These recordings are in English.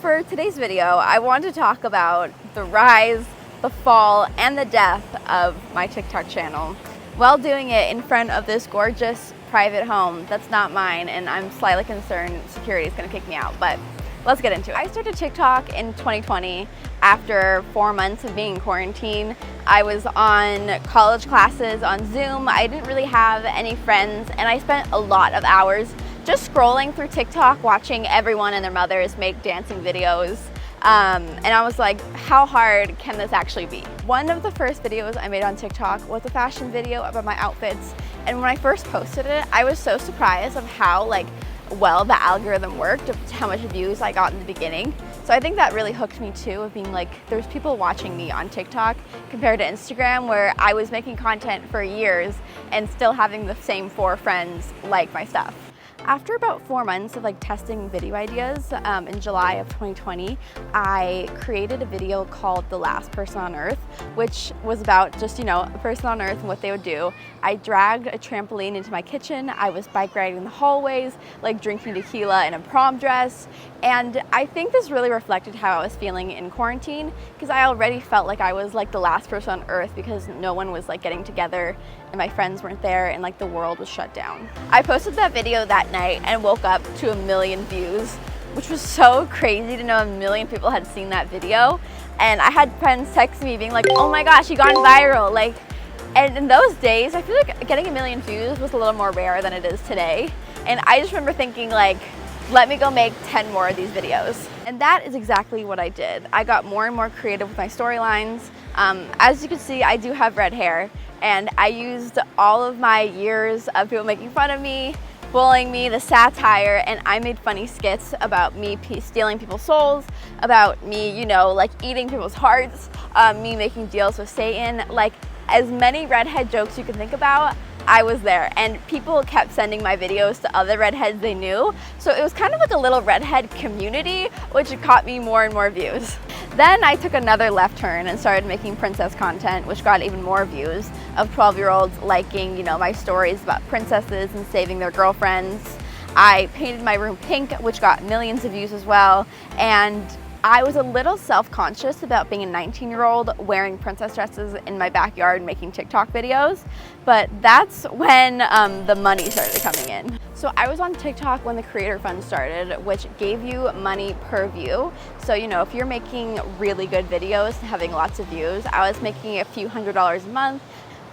For today's video, I want to talk about the rise, the fall, and the death of my TikTok channel while doing it in front of this gorgeous private home that's not mine, and I'm slightly concerned security is going to kick me out, but let's get into it. I started TikTok in 2020 after 4 months of being in quarantine. I was on college classes on Zoom. I didn't really have any friends, and I spent a lot of hours just scrolling through TikTok, watching everyone and their mothers make dancing videos. And I was like, how hard can this actually be? One of the first videos I made on TikTok was a fashion video about my outfits. And when I first posted it, I was so surprised of how well the algorithm worked, of how much views I got in the beginning. So I think that really hooked me too, of being like, there's people watching me on TikTok compared to Instagram, where I was making content for years and still having the same 4 friends like my stuff. After about 4 months of testing video ideas, in July of 2020, I created a video called The Last Person on Earth, which was about just, a person on Earth and what they would do. I dragged a trampoline into my kitchen. I was bike riding in the hallways, drinking tequila in a prom dress. And I think this really reflected how I was feeling in quarantine, because I already felt like I was the last person on Earth because no one was getting together and my friends weren't there and the world was shut down. I posted that video that night and woke up to 1 million views, which was so crazy to know 1 million people had seen that video. And I had friends text me being like, oh my gosh, you gone viral. And in those days, I feel like getting 1 million views was a little more rare than it is today. And I just remember thinking let me go make 10 more of these videos. And that is exactly what I did. I got more and more creative with my storylines. As you can see, I do have red hair, and I used all of my years of people making fun of me, bullying me, the satire, and I made funny skits about me stealing people's souls, about me, eating people's hearts, me making deals with Satan. As many redhead jokes you can think about, I was there, and people kept sending my videos to other redheads they knew. So it was kind of like a little redhead community, which caught me more and more views. Then I took another left turn and started making princess content, which got even more views, of 12-year-olds liking, my stories about princesses and saving their girlfriends. I painted my room pink, which got millions of views as well. And I was a little self-conscious about being a 19-year-old wearing princess dresses in my backyard making TikTok videos, but that's when the money started coming in. So I was on TikTok when the Creator Fund started, which gave you money per view. So if you're making really good videos, having lots of views, I was making a few $100s a month.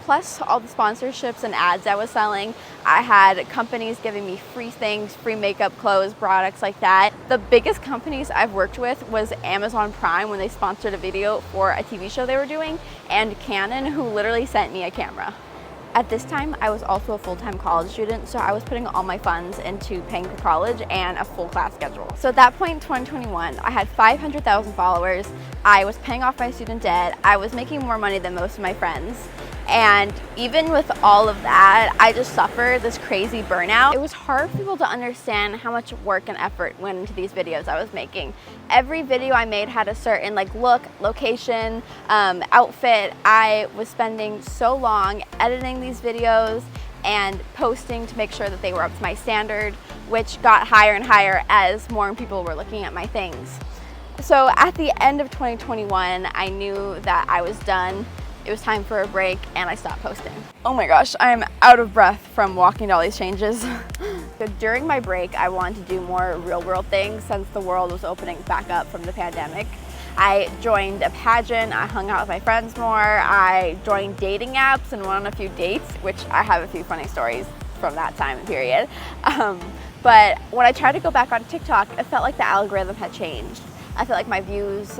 Plus all the sponsorships and ads I was selling. I had companies giving me free things, free makeup, clothes, products like that. The biggest companies I've worked with was Amazon Prime, when they sponsored a video for a TV show they were doing, and Canon, who literally sent me a camera. At this time, I was also a full-time college student, so I was putting all my funds into paying for college and a full class schedule. So at that point in 2021, I had 500,000 followers. I was paying off my student debt. I was making more money than most of my friends. And even with all of that, I just suffered this crazy burnout. It was hard for people to understand how much work and effort went into these videos I was making. Every video I made had a certain look, location, outfit. I was spending so long editing these videos and posting to make sure that they were up to my standard, which got higher and higher as more people were looking at my things. So at the end of 2021, I knew that I was done. It was time for a break, and I stopped posting. Oh my gosh, I'm out of breath from walking to all these changes. So during my break, I wanted to do more real world things since the world was opening back up from the pandemic. I joined a pageant, I hung out with my friends more, I joined dating apps and went on a few dates, which I have a few funny stories from that time period. But when I tried to go back on TikTok, it felt like the algorithm had changed. I felt like my views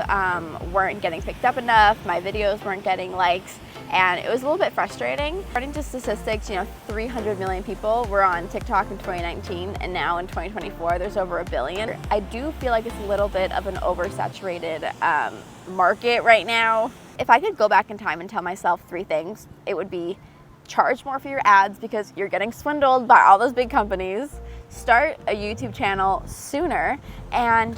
weren't getting picked up enough, my videos weren't getting likes, and it was a little bit frustrating. According to statistics, 300 million people were on TikTok in 2019, and now in 2024, there's over 1 billion. I do feel like it's a little bit of an oversaturated market right now. If I could go back in time and tell myself 3 things, it would be charge more for your ads because you're getting swindled by all those big companies. Start a YouTube channel sooner, and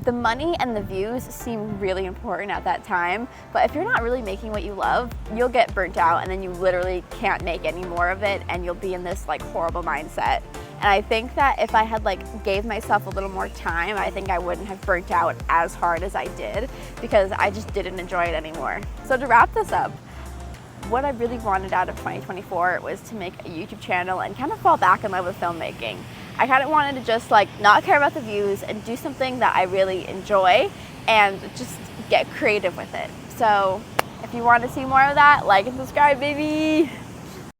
the money and the views seem really important at that time, but if you're not really making what you love, you'll get burnt out and then you literally can't make any more of it, and you'll be in this horrible mindset. And I think that if I had gave myself a little more time, I think I wouldn't have burnt out as hard as I did, because I just didn't enjoy it anymore. So to wrap this up, what I really wanted out of 2024 was to make a YouTube channel and kind of fall back in love with filmmaking. I kind of wanted to just not care about the views and do something that I really enjoy and just get creative with it. So if you want to see more of that, like and subscribe, baby!